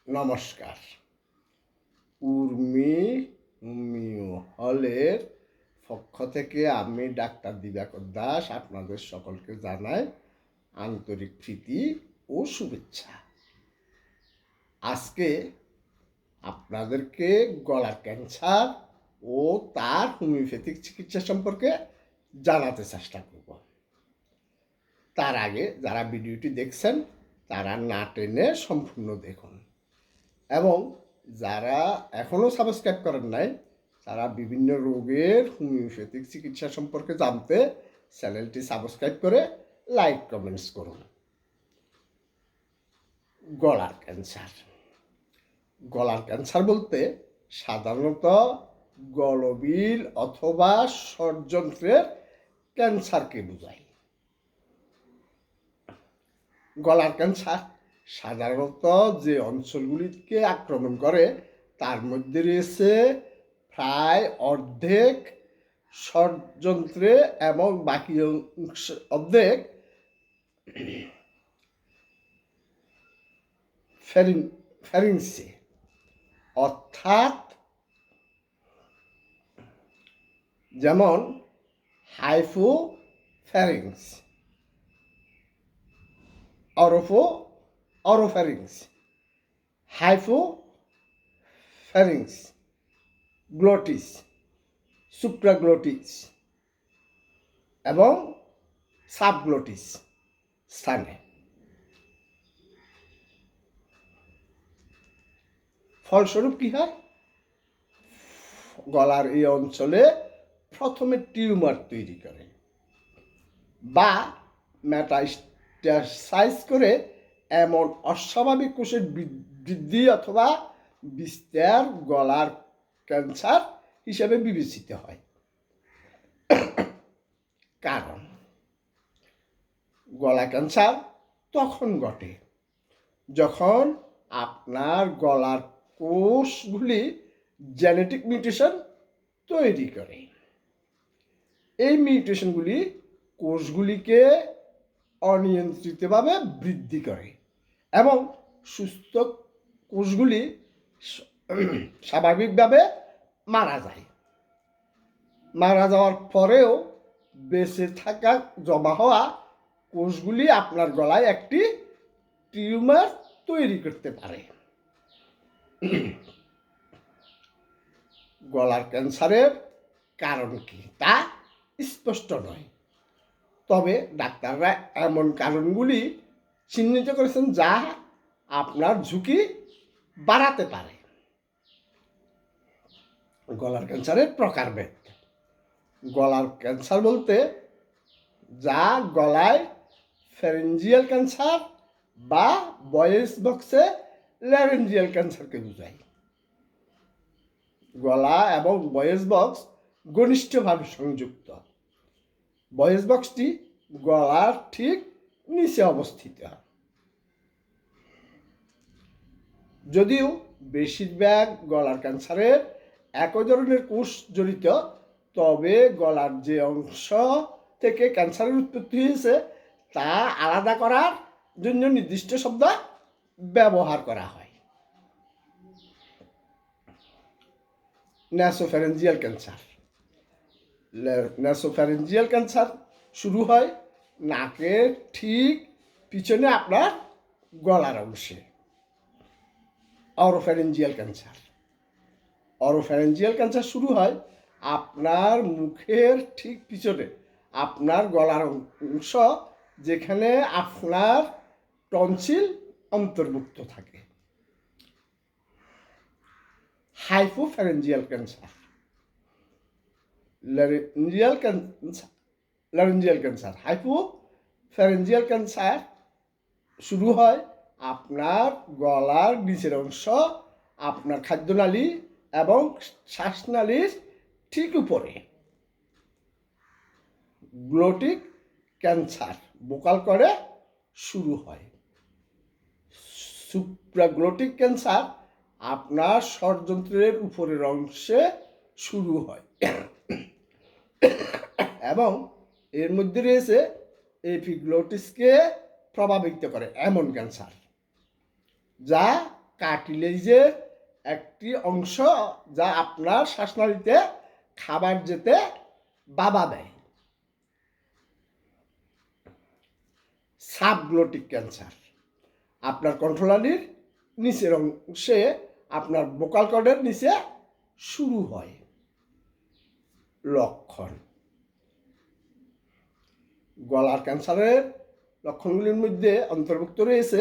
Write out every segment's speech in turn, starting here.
নমস্কার। উর্মি হোমিও হলের পক্ষ থেকে আমি ডাক্তার দিবাকর দাস আপনাদের সকলকে জানাই আন্তরিক প্রীতি ও শুভেচ্ছা। আজকে আপনাদেরকে গলার ক্যান্সার ও তার হোমিওপ্যাথিক চিকিৎসা সম্পর্কে জানাতে চেষ্টা করব। তার আগে যারা ভিডিওটি দেখছেন তারা না টেনে সম্পূর্ণ দেখুন, এবং যারা এখনও সাবস্ক্রাইব করেন নাই তারা বিভিন্ন রোগের হোমিওপ্যাথিক চিকিৎসা সম্পর্কে জানতে চ্যানেলটি সাবস্ক্রাইব করে লাইক কমেন্টস করুন। গলার ক্যান্সার বলতে সাধারণত গলবিল অথবা ষড়যন্ত্রের ক্যান্সারকে বোঝায়। গলার ক্যান্সার সাধারণত যে অঞ্চলগুলিকে আক্রমণ করে তার মধ্যে রয়েছে প্রায় অর্ধেক ষড়যন্ত্রে এবং বাকি অর্ধেক ফ্যারিংসে, অর্থাৎ যেমন হাইপোফ্যারিংস, অরোফ্যারিংস, হাইপোফ্যারিংস, গ্লোটিস, সুপ্রাগ্লোটিস এবং সাবগ্লোটিস স্থানে। ফলস্বরূপ কি হয়? গলার এই অঞ্চলে প্রথমে টিউমার তৈরি করে বা মেটাস্টাসাইজ করে এমন অস্বাভাবিক কোষের বৃদ্ধি অথবা বিস্তার গলার ক্যান্সার হিসেবে বিবেচিত হয়। কারণ গলা ক্যান্সার তখন ঘটে যখন আপনার গলার কোষগুলি জেনেটিক মিউটেশন তৈরি করে। এই মিউটেশনগুলি কোষগুলিকে অনিয়ন্ত্রিতভাবে বৃদ্ধি করে এবং সুস্থ কোষগুলি স্বাভাবিকভাবে মারা যায়। মারা যাওয়ার পরেও বেঁচে থাকা জমা হওয়া কোষগুলি আপনার গলায় একটি টিউমার তৈরি করতে পারে। গলার ক্যান্সারের কারণ কি তা স্পষ্ট নয়, তবে ডাক্তাররা এমন কারণগুলি চিহ্নিত করেছেন যা আপনার ঝুঁকি বাড়াতে পারে। গলার ক্যান্সারের প্রকারভেদ। গলার ক্যান্সার বলতে যা গলায় ফ্যারিঞ্জিয়াল ক্যান্সার বা ভয়েস বক্সে ল্যারেঞ্জিয়াল ক্যান্সারকে বোঝায়। গলা এবং ভয়েস বক্স ঘনিষ্ঠভাবে সংযুক্ত। ভয়েস বক্সটি গলার ঠিক নিচে অবস্থিত। যদিও বেশিরভাগ গলার ক্যান্সারের একই ধরনের কোষ জড়িত, তবে গলার যে অংশ থেকে ক্যান্সারের উৎপত্তি হয়েছে তা আলাদা করার জন্য নির্দিষ্ট শব্দ ব্যবহার করা হয়। ন্যাসোফ্যারেঞ্জিয়াল ক্যান্সার। ন্যাসোফ্যারেঞ্জিয়াল ক্যান্সার শুরু হয় নাকের ঠিক পিছনে আপনার গলার অংশে। অরোফ্যারেঞ্জিয়াল ক্যান্সার। অরোফ্যারেঞ্জিয়াল ক্যান্সার শুরু হয় আপনার মুখের ঠিক পিছনে আপনার গলার অংশ, যেখানে আপনার টনসিল অন্তর্ভুক্ত থাকে। Hypopharyngeal cancer. Laryngeal cancer. Hypopharyngeal cancer শুরু হয় আপনার গলার নিচের অংশ, আপনার খাদ্যনালী এবং শ্বাসনালীর ঠিক উপরে। গ্লোটিক ক্যান্সার ভোকাল করে শুরু হয়। সুপ্রাগ্লোটিক ক্যান্সার আপনার ষড়যন্ত্রের উপরের অংশে শুরু হয় এবং এর মধ্যে রয়েছে এপিগ্লোটিসকে প্রভাবিত করে এমন ক্যান্সার, যা কার্টিলেজের একটি অংশ, যা আপনার শ্বাসনালীতে খাবার যেতে বাধা দেয়। সাবগ্লটিক ক্যান্সার আপনার কণ্ঠনালীর নিচের অংশে, আপনার ভোকাল কর্ডের নিচে শুরু হয়। লক্ষণ: গলার ক্যান্সারের লক্ষণগুলির মধ্যে অন্তর্ভুক্ত রয়েছে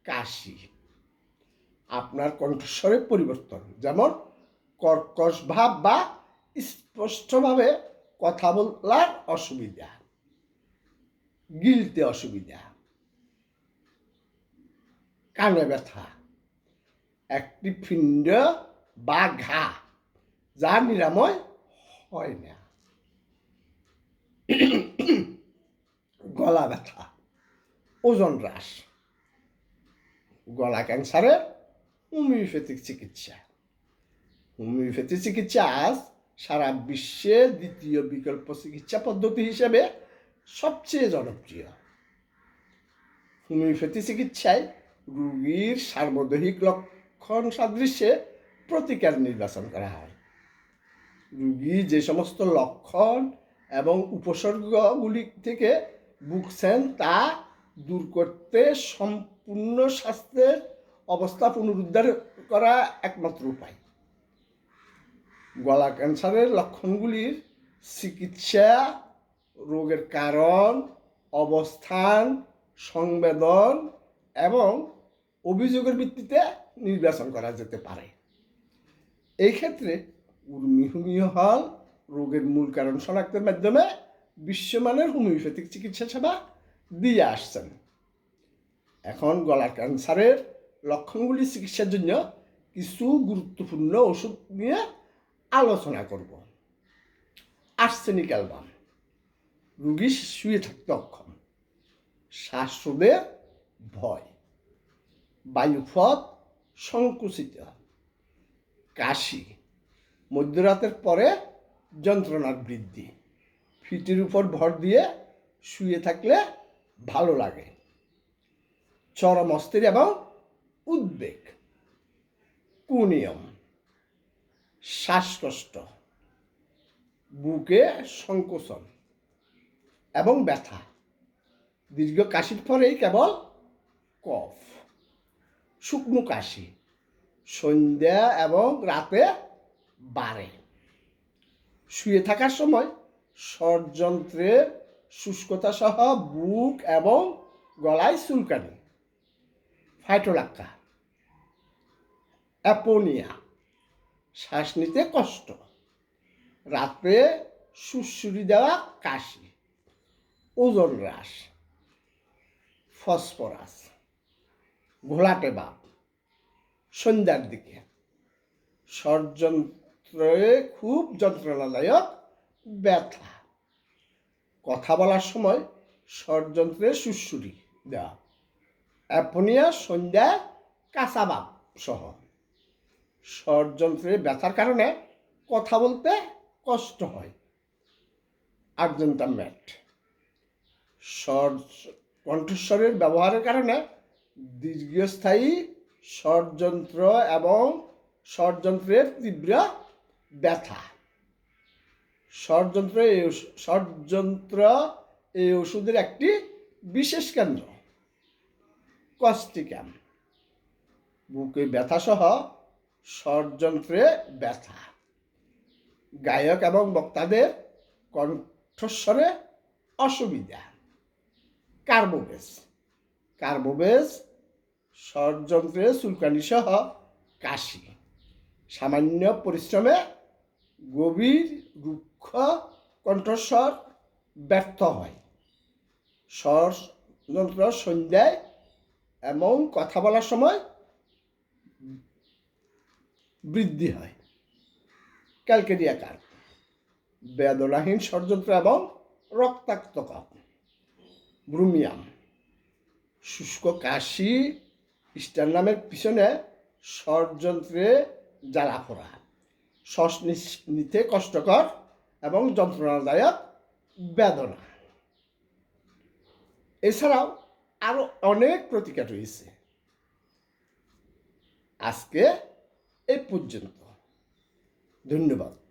কাশি, আপনার কণ্ঠস্বরের পরিবর্তন, যেমন কর্কশ ভাব বা স্পষ্টভাবে কথা বলার অসুবিধা, গিলতে অসুবিধা, কানে ব্যথা, একটি পিণ্ড বা ঘা যা নিরাময় হয় না, গলা ব্যথা, ওজন হ্রাস। গলা ক্যান্সারের হোমিওপ্যাথিক চিকিৎসা। হোমিওপ্যাথি চিকিৎসা আজ সারা বিশ্বে দ্বিতীয় বিকল্প চিকিৎসা পদ্ধতি হিসেবে সবচেয়ে জনপ্রিয়। হোমিওপ্যাথি চিকিৎসায় রোগীর সার্বদেহিক লক্ষণ সাদৃশ্যে প্রতিকার নির্বাচন করা হয়। রোগী যে সমস্ত লক্ষণ এবং উপসর্গগুলি থেকে ভুগছেন তা দূর করতে সম্পূর্ণ স্বাস্থ্যের অবস্থা পুনরুদ্ধার করা একমাত্র উপায়। গলা ক্যান্সারের লক্ষণগুলির চিকিৎসা রোগের কারণ, অবস্থান, সংবেদন এবং অভিযোগের ভিত্তিতে নির্বাচন করা যেতে পারে। এই ক্ষেত্রে উর্মি হোমিও হল রোগের মূল কারণ শনাক্তের মাধ্যমে বিশ্বমানের হোমিওপ্যাথিক চিকিৎসা সেবা দিয়ে আসছেন। এখন গলার ক্যান্সারের লক্ষণগুলি চিকিৎসার জন্য কিছু গুরুত্বপূর্ণ ওষুধ নিয়ে আলোচনা করব। আর্সেনিক অ্যালবাম, রোগী শুয়ে থাকতে অক্ষম, শ্বাসরোধের ভয়, বায়ুপথ সংকুচিত, কাশি, মধ্যরাতের পরে যন্ত্রণার বৃদ্ধি, ফিটের উপর ভর দিয়ে শুয়ে থাকলে ভালো লাগে, চরম অস্থির এবং উদ্বেগ, কুনিয়ম, শ্বাসকষ্ট, বুকে সংকোচন এবং ব্যথা, দীর্ঘ কাশির পরেই কেবল কফ, শুকনো কাশি, সন্ধ্যা এবং রাতে বাড়ে, শুয়ে থাকার সময় স্বরযন্ত্রের শুষ্কতা সহ বুক এবং গলায় চুলকানি, ফাইটোলাক্কা, অ্যাপোনিয়া, শ্বাস নিতে কষ্ট, রাতে সুড়সুড়ি দেওয়া কাশি, ওজন হ্রাস, ফসফরাস, ঘোলাটে ভাব, সন্ধ্যার দিকে, স্বরযন্ত্রে খুব যন্ত্রণাদায়ক ব্যথা, কথা বলার সময় স্বরযন্ত্রে সুড়সুড়ি দেওয়া, অ্যাপোনিয়া, সন্ধ্যায় কাঁচা ভাব সহ, স্বরযন্ত্রে ব্যথার কারণে কথা বলতে কষ্ট হয়, আর্জেন্টাম ম্যাট, কণ্ঠস্বরের ব্যবহারের কারণে দীর্ঘস্থায়ী স্বরযন্ত্র এবং স্বরযন্ত্রের তীব্র ব্যথা, স্বরযন্ত্র এই ওষুধের একটি বিশেষ কেন্দ্র, কস্টিকাম, বুকে ব্যথা সহ স্বরযন্ত্রে ব্যথা, গায়ক এবং বক্তাদের কণ্ঠস্বরে অসুবিধা, কার্বোভেজ, স্বরযন্ত্রে চুলকানি সহ কাশি, সামান্য পরিশ্রমে গভীর রুক্ষ কণ্ঠস্বর ব্যর্থ হয়, স্বরযন্ত্র সন্ধ্যায় এবং কথা বলার সময় বৃদ্ধি হয়, ক্যালকেরিয়া কার্ভ, বেদনাহীন স্বরযন্ত্র এবং রক্তাক্ত কফ, ব্রুমিয়াম, শুষ্ক কাশি, স্টারনামের পিছনে স্বরযন্ত্রে জ্বালাপোড়া, শ্বাস নিতে কষ্টকর এবং যন্ত্রণাদায়ক বেদনা। এছাড়াও আরও অনেক প্রতিকার রয়েছে। আজকে এই পর্যন্ত। ধন্যবাদ।